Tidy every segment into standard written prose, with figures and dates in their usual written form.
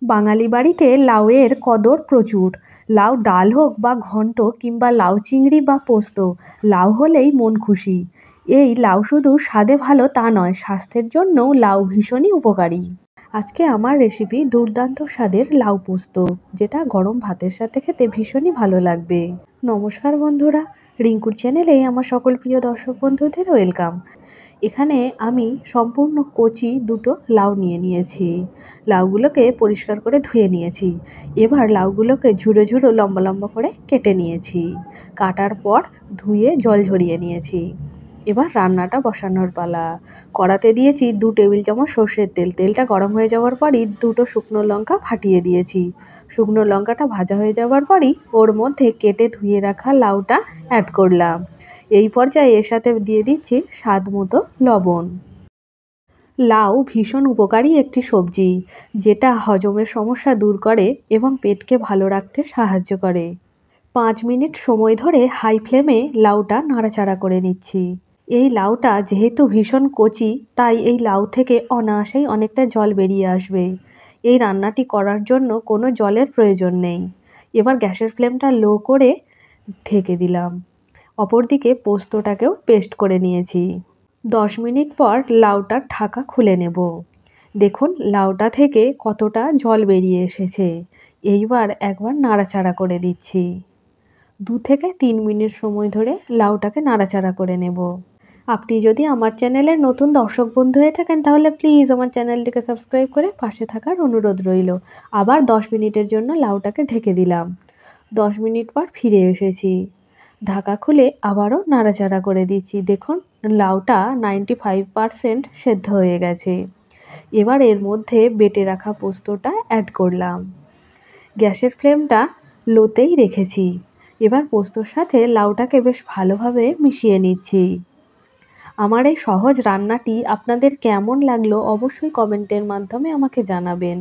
বাঙালি বাড়িতে লাউয়ের কদর প্রচুর। লাউ ডাল হোক বা ঘন্ট কিংবা লাউ চিংড়ি বা পোস্ত, লাউ হলেই মন খুশি। এই লাউ শুধু স্বাদে ভালো তা নয়, স্বাস্থ্যের জন্যও লাউ ভীষণই উপকারী। আজকে আমার রেসিপি দুর্দান্ত স্বাদের লাউ পোস্ত, যেটা গরম ভাতের সাথে খেতে ভীষণই ভালো লাগবে। নমস্কার বন্ধুরা, রিঙ্কুর চ্যানেলে আমার সকল প্রিয় দর্শক বন্ধুদের ওয়েলকাম। এখানে আমি সম্পূর্ণ কচি দুটো লাউ নিয়েছি। লাউগুলোকে পরিষ্কার করে ধুয়ে নিয়েছি। এবার লাউগুলোকে ঝুড়ো ঝুড়ো লম্বা লম্বা করে কেটে নিয়েছি। কাটার পর ধুয়ে জল ঝরিয়ে নিয়েছি। এবার রান্নাটা বসানোর পালা। কড়াতে দিয়েছি 2 টেবিল চামচ সর্ষের তেল। তেলটা গরম হয়ে যাওয়ার পরই দুটো শুকনো লঙ্কা ফাটিয়ে দিয়েছি। শুকনো লঙ্কাটা ভাজা হয়ে যাওয়ার পরই ওর মধ্যে কেটে ধুয়ে রাখা লাউটা অ্যাড করলাম। এই পর্যায়ে এর সাথে দিয়ে দিচ্ছি স্বাদ মতো লবণ। লাউ ভীষণ উপকারী একটি সবজি, যেটা হজমের সমস্যা দূর করে এবং পেটকে ভালো রাখতে সাহায্য করে। 5 মিনিট সময় ধরে হাই ফ্লেমে লাউটা নাড়াচাড়া করে নিচ্ছি। এই লাউটা যেহেতু ভীষণ কচি, তাই এই লাউ থেকে অনায়াসেই অনেকটা জল বেরিয়ে আসবে। এই রান্নাটি করার জন্য কোনো জলের প্রয়োজন নেই। এবার গ্যাসের ফ্লেমটা লো করে ঢেকে দিলাম। অপরদিকে পোস্তটাকেও পেস্ট করে নিয়েছি। 10 মিনিট পর লাউটার ঢাকা খুলে নেব। দেখুন লাউটা থেকে কতটা জল বেরিয়ে এসেছে। এইবার একবার নাড়াচাড়া করে দিচ্ছি। 2 থেকে 3 মিনিট সময় ধরে লাউটাকে নাড়াচাড়া করে নেব। আপনি যদি আমার চ্যানেলের নতুন দর্শক বন্ধু হয়ে থাকেন, তাহলে প্লিজ আমার চ্যানেলটিকে সাবস্ক্রাইব করে পাশে থাকার অনুরোধ রইল। আবার 10 মিনিটের জন্য লাউটাকে ঢেকে দিলাম। 10 মিনিট পর ফিরে এসেছি। ঢাকা খুলে আবারও নাড়াচাড়া করে দিচ্ছি। দেখুন লাউটা 95% সেদ্ধ হয়ে গেছে। এবার এর মধ্যে বেটে রাখা পোস্তটা অ্যাড করলাম। গ্যাসের ফ্লেমটা লোতেই রেখেছি। এবার পোস্তর সাথে লাউটাকে বেশ ভালোভাবে মিশিয়ে নিচ্ছি। আমার এই সহজ রান্নাটি আপনাদের কেমন লাগলো অবশ্যই কমেন্টের মাধ্যমে আমাকে জানাবেন।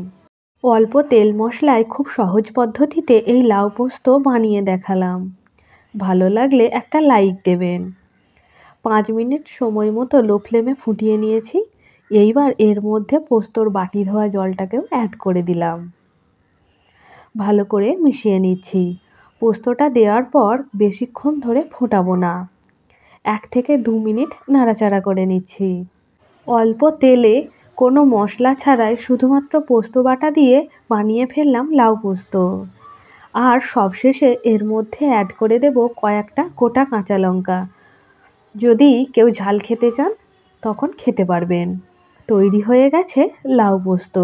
অল্প তেল মশলায় খুব সহজ পদ্ধতিতে এই লাউ পোস্ত বানিয়ে দেখালাম। ভালো লাগলে একটা লাইক দেবেন। 5 মিনিট সময় মতো লো ফ্লেমে ফুটিয়ে নিয়েছি। এইবার এর মধ্যে পোস্তর বাটি ধোয়া জলটাকেও অ্যাড করে দিলাম। ভালো করে মিশিয়ে নিচ্ছি। পোস্তটা দেওয়ার পর বেশিক্ষণ ধরে ফোটাবো না। 1 থেকে 2 মিনিট নাড়াচাড়া করে নিচ্ছি। অল্প তেলে কোনো মশলা ছাড়াই শুধুমাত্র পোস্ত বাটা দিয়ে বানিয়ে ফেললাম লাউ পোস্ত। আর সবশেষে এর মধ্যে অ্যাড করে দেব কয়েকটা গোটা কাঁচা লঙ্কা। যদি কেউ ঝাল খেতে চান তখন খেতে পারবেন। তৈরি হয়ে গেছে লাউ পোস্ত।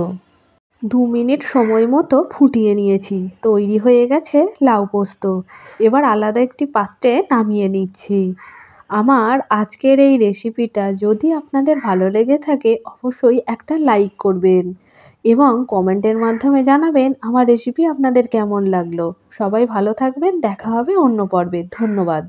2 মিনিট সময় মতো ফুটিয়ে নিয়েছি। তৈরি হয়ে গেছে লাউ পোস্ত। এবার আলাদা একটি পাত্রে নামিয়ে নিচ্ছি। আমার আজকের এই রেসিপিটা যদি আপনাদের ভালো লেগে থাকে অবশ্যই একটা লাইক করবেন এবং কমেন্টের মাধ্যমে জানাবেন আমার রেসিপি আপনাদের কেমন লাগলো। সবাই ভালো থাকবেন, দেখা হবে অন্য পর্বে। ধন্যবাদ।